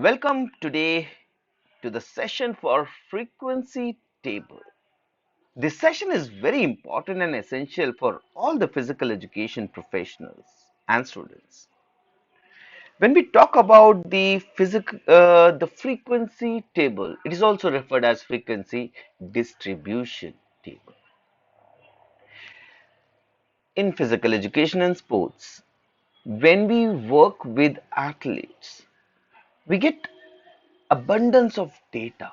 Welcome today to the session for frequency table. This session is very important and essential for all the physical education professionals and students. When we talk about the frequency table, it is also referred as frequency distribution table. In physical education and sports, when we work with athletes, we get abundance of data,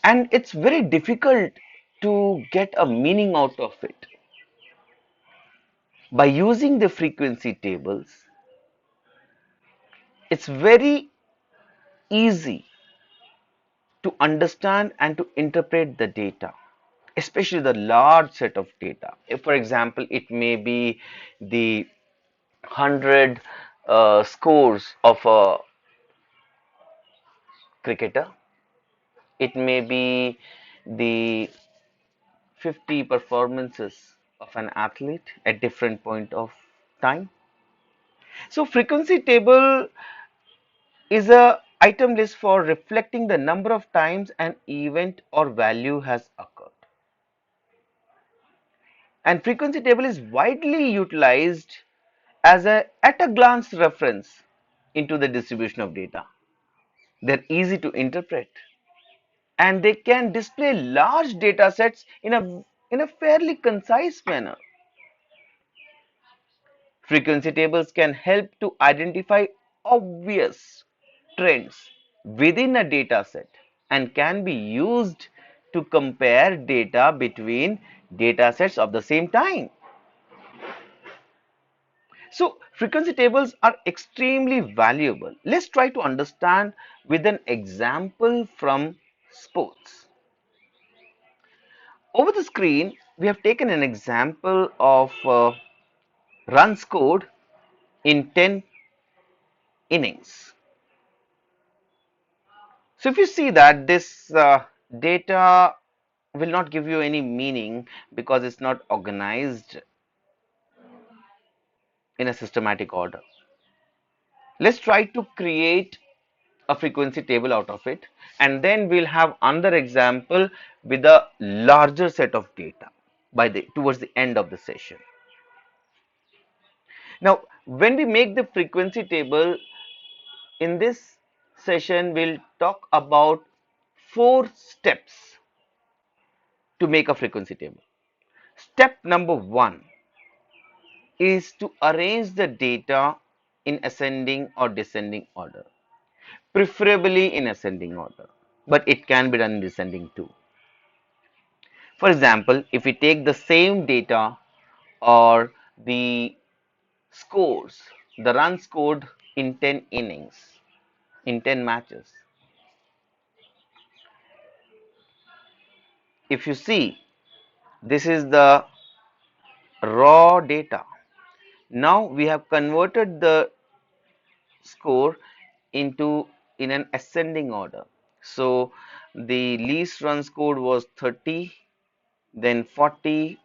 and it's very difficult to get a meaning out of it. By using the frequency tables, it's very easy to understand and to interpret the data, especially the large set of data. If, for example, it may be the 100 scores of a cricketer, it may be the 50 performances of an athlete at different point of time. So frequency table is a item list for reflecting the number of times an event or value has occurred. And frequency table is widely utilized as a at a glance reference into the distribution of data. They're easy to interpret and they can display large data sets in a fairly concise manner. Frequency tables can help to identify obvious trends within a data set and can be used to compare data between data sets of the same time. So, frequency tables are extremely valuable. Let's try to understand with an example from sports. Over the screen, we have taken an example of runs scored in 10 innings. So if you see that this data will not give you any meaning because it's not organized in a systematic order. Let's try to create a frequency table out of it, and then we'll have another example with a larger set of data by the towards the end of the session. Now, when we make the frequency table in this session, we'll talk about 4 steps to make a frequency table. Step number 1 is to arrange the data in ascending or descending order, preferably in ascending order, but it can be done in descending too. For example, if we take the same data or the scores, the runs scored in 10 innings, in 10 matches, if you see, this is the raw data. Now we have converted the score into in an ascending order. So the least run scored was 30, then 40,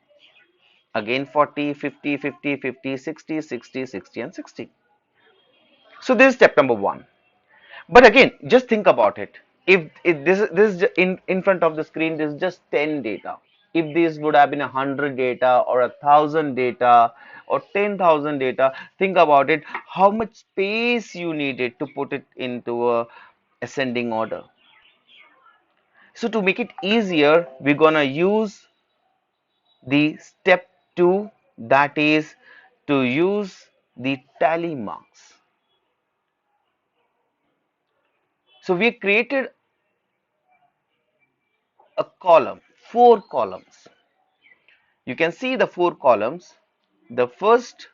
again 40, 50, 50, 50, 60, 60, 60 and 60. So this is step number 1. But again, just think about it. If this is in front of the screen, this is just 10 data. If this would have been 100 data or 1,000 data or 10,000 data, think about it. How much space you needed to put it into a ascending order. So to make it easier, we're gonna use the step 2, that is to use the tally marks. So we created a column, 4 columns. You can see the 4 columns. The first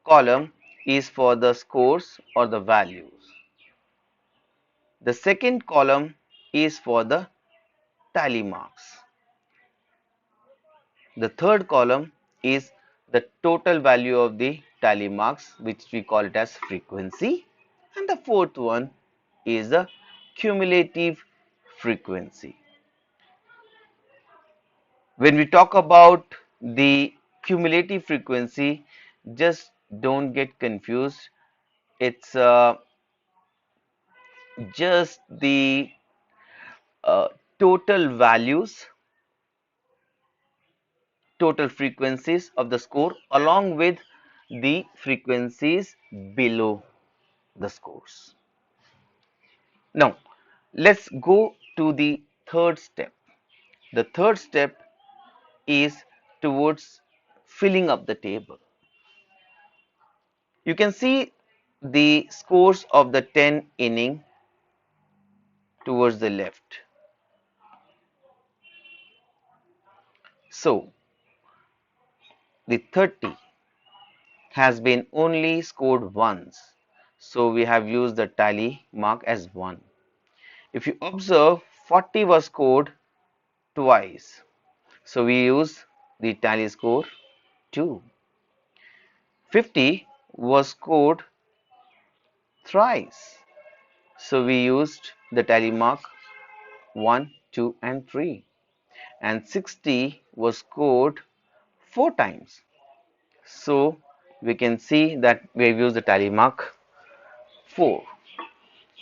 column is for the scores or the values. The second column is for the tally marks. The third column is the total value of the tally marks, which we call it as frequency. And the fourth one is the cumulative frequency. When we talk about the cumulative frequency, just don't get confused. It's just the total values, total frequencies of the score along with the frequencies below the scores. Now, let's go to the third step. The third step is towards filling up the table. You can see the scores of the 10 inning towards the left. So, the 30 has been only scored once. So, we have used the tally mark as 1. If you observe, 40 was scored twice. So, we use the tally score 2. 50 was scored thrice. So, we used the tally mark 1, 2 and 3. And 60 was scored 4 times. So, we can see that we have used the tally mark 4.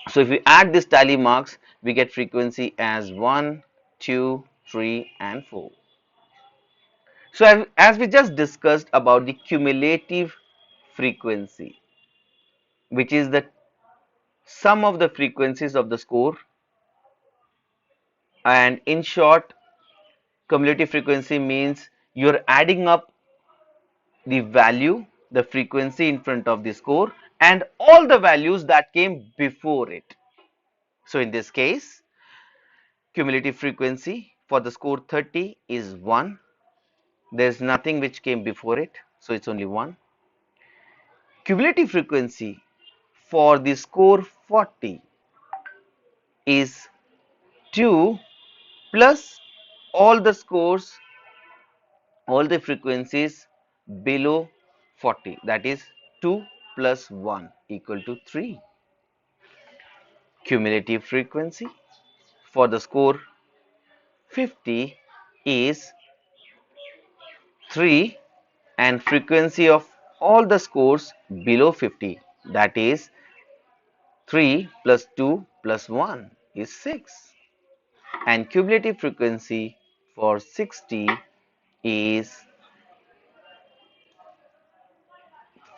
So, if we add these tally marks, we get frequency as 1, 2, 3 and 4. So, as we just discussed about the cumulative frequency, which is the sum of the frequencies of the score, and in short, cumulative frequency means you're adding up the value, the frequency in front of the score and all the values that came before it. So in this case, cumulative frequency for the score 30 is 1. There's nothing which came before it, so it's only 1. Cumulative frequency for the score 40 is 2 plus all the scores, all the frequencies below 40, that is 2 plus 1 equal to 3. Cumulative frequency for the score 50 is 3 and frequency of all the scores below 50, that is 3 plus 2 plus 1 is 6, and cumulative frequency for 60 is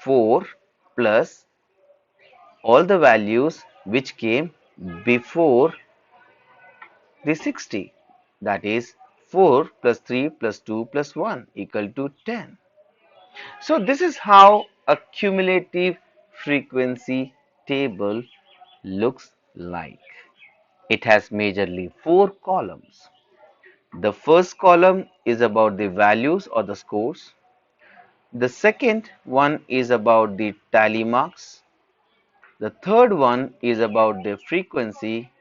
4 plus all the values which came before the 60, that is 4 plus 3 plus 2 plus 1 equal to 10. So this is how a cumulative frequency table looks like. It has majorly 4 columns. The first column is about the values or the scores. The second one is about the tally marks. The third one is about the frequency,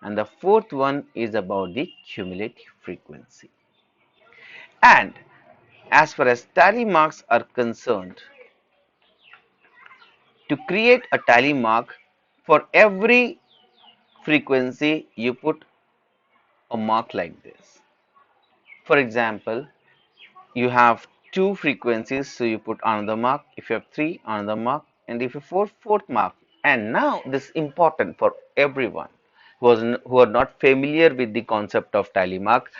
and the fourth one is about the cumulative frequency. And as far as tally marks are concerned, to create a tally mark, for every frequency you put a mark like this. For example, you have 2 frequencies, so you put another mark. If you have 3, another mark, and if you have 4, fourth mark. And now this is important for everyone who are not familiar with the concept of tally mark.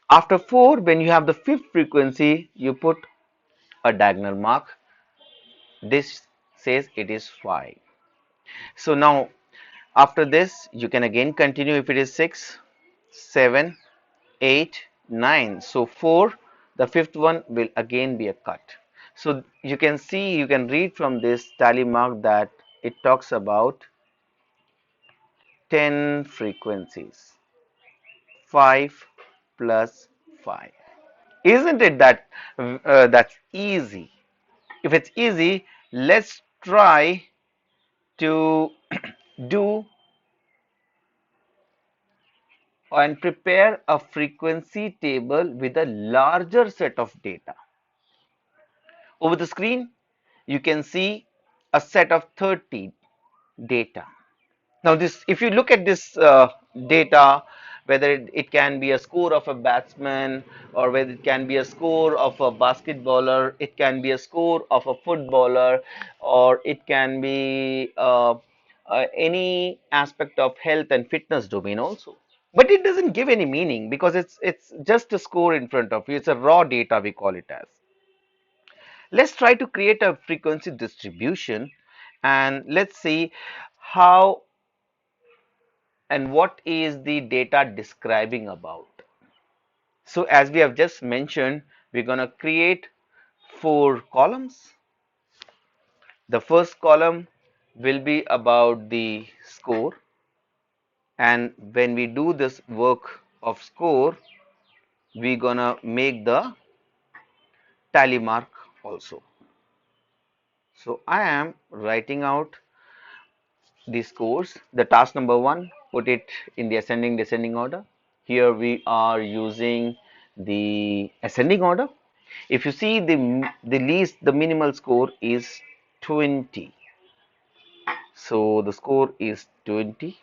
After 4, when you have the 5th frequency, you put a diagonal mark. This says it is 5. So now after this, you can again continue if it is 6, 7, 8, 9. So 4, the 5th one will again be a cut. So you can see, you can read from this tally mark that it talks about 10 frequencies, 5 plus 5. Isn't it that that's easy? If it's easy, let's try to do and prepare a frequency table with a larger set of data. Over the screen, you can see a set of 30 data. Now, this, if you look at this data, whether it can be a score of a batsman, or whether it can be a score of a basketballer, it can be a score of a footballer, or it can be any aspect of health and fitness domain also. But it doesn't give any meaning because it's just a score in front of you. It's a raw data, we call it as. Let's try to create a frequency distribution, and let's see how and what is the data describing about. So as we have just mentioned, we're going to create 4 columns. The first column will be about the score, and when we do this work of score, we're gonna make the tally mark also. So I am writing out the scores. The task number 1, put it in the ascending descending order. Here we are using the ascending order. If you see, the minimal score is 20. So the score is 20.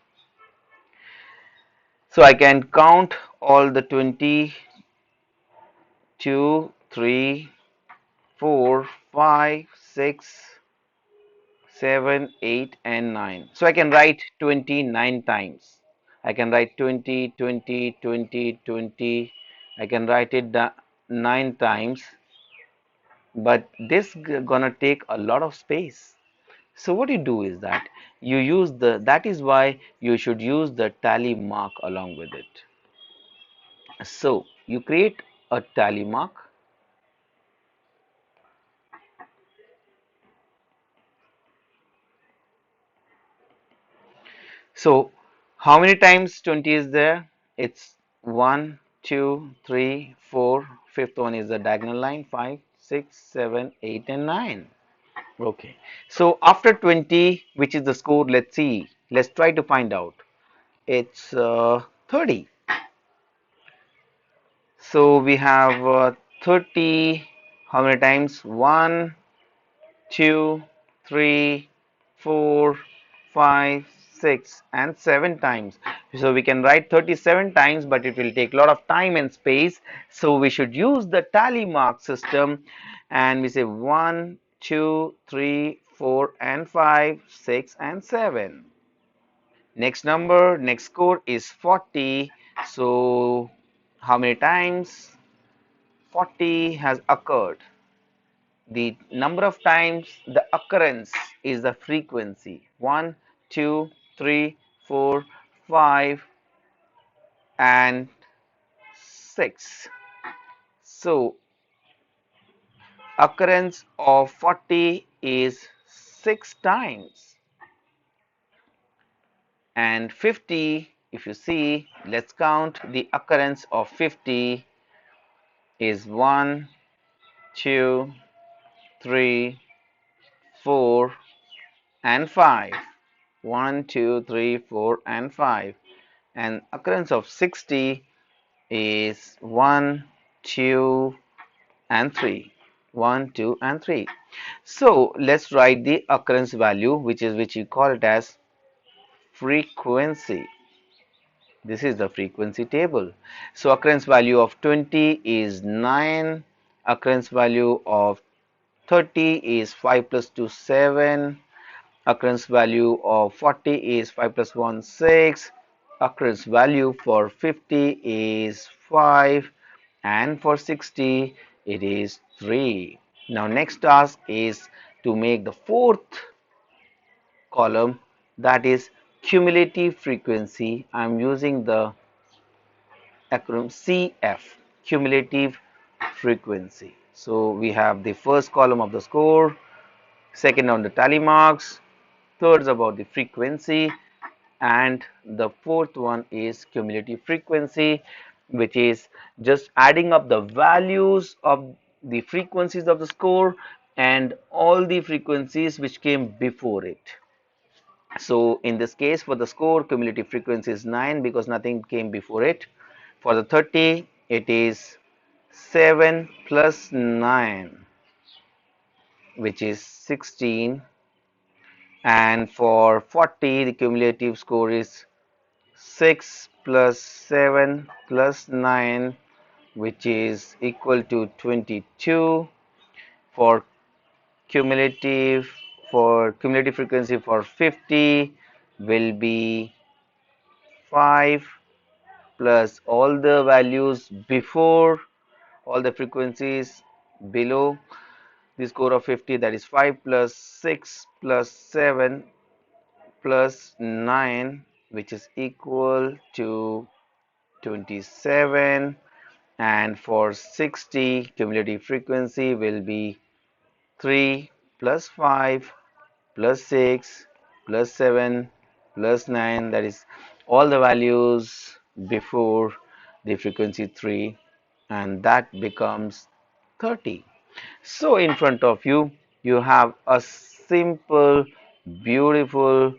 So I can count all the 20, 2, 3, 4, 5, 6, 7, 8, and 9. So I can write 29 times. I can write 20, 20, 20, 20. I can write it 9 times, but this gonna take a lot of space. So what you do is that you use that is why you should use the tally mark along with it. So you create a tally mark. So how many times 20 is there? It's 1, 2, 3, 4. Fifth one is the diagonal line, 5, 6, 7, 8, and 9. Okay. So after 20, which is the score? Let's see. Let's try to find out. It's 30. So we have 30. How many times? 1, 2, 3, 4, 5, 6, and 7 times. So we can write 37 times, but it will take a lot of time and space. So we should use the tally mark system, and we say 1, 2, 3, 4, and 5, 6, and 7. Next score is 40. So how many times 40 has occurred? The number of times the occurrence is the frequency. 1, 2, 3, 4, 5, and 6. So occurrence of 40 is 6 times, and 50, if you see, let's count, the occurrence of 50 is 1, 2, 3, 4, and 5. 1, 2, 3, 4, and 5. And occurrence of 60 is 1, 2, and 3. 1, 2, and 3. So let's write the occurrence value, which you call it as frequency. This is the frequency table. So occurrence value of 20 is 9. Occurrence value of 30 is 5 plus 2, 7. Occurrence value of 40 is 5 plus 1, 6. Occurrence value for 50 is 5, and for 60 it is 3. Now next task is to make the fourth column, that is cumulative frequency. I am using the acronym CF, cumulative frequency. So we have the first column of the score, second on the tally marks, third is about the frequency, and the fourth one is cumulative frequency, which is just adding up the values of the frequencies of the score and all the frequencies which came before it. So in this case, for the score, cumulative frequency is 9 because nothing came before it. For the 30, it is 7 plus 9, which is 16, and for 40 the cumulative score is 6 plus 7 plus 9, which is equal to 22. For cumulative frequency for 50, will be 5 plus all the values before, all the frequencies below the score of 50, that is 5 plus 6 plus 7 plus 9, which is equal to 27. And for 60, cumulative frequency will be 3 plus 5 plus 6 plus 7 plus 9, that is all the values before the frequency 3, and that becomes 30. So in front of you, you have a simple, beautiful,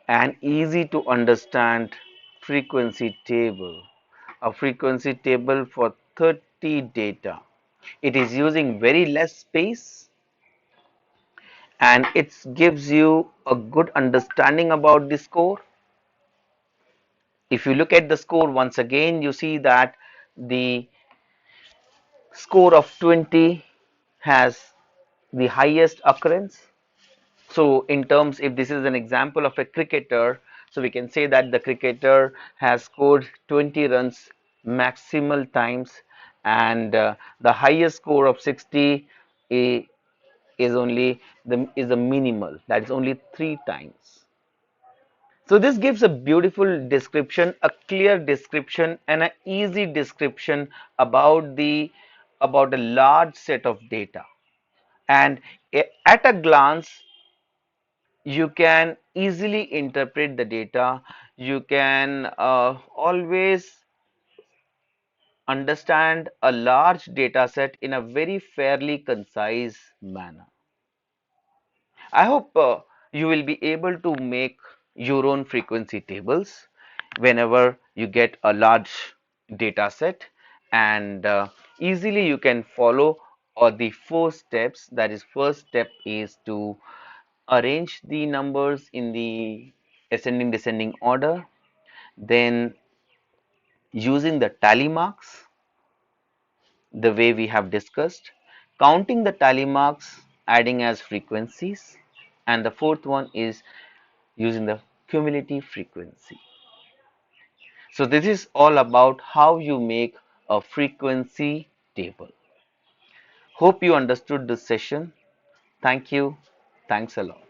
and easy to understand frequency table. A frequency table for 30 data. It is using very less space, and it gives you a good understanding about the score. If you look at the score once again, you see that the score of 20 has the highest occurrence. So in terms, if this is an example of a cricketer, so we can say that the cricketer has scored 20 runs maximal times, and the highest score of 60 is only the minimal, that is only 3 times. So this gives a beautiful description, a clear description, and an easy description about a large set of data. And at a glance, you can easily interpret the data. You can always understand a large data set in a very fairly concise manner. I hope you will be able to make your own frequency tables whenever you get a large data set, and easily you can follow the 4 steps. That is, first step is to arrange the numbers in the ascending descending order, then using the tally marks the way we have discussed, counting the tally marks, adding as frequencies, and the fourth one is using the cumulative frequency. So this is all about how you make a frequency table. Hope you understood this session. Thank you. Thanks a lot.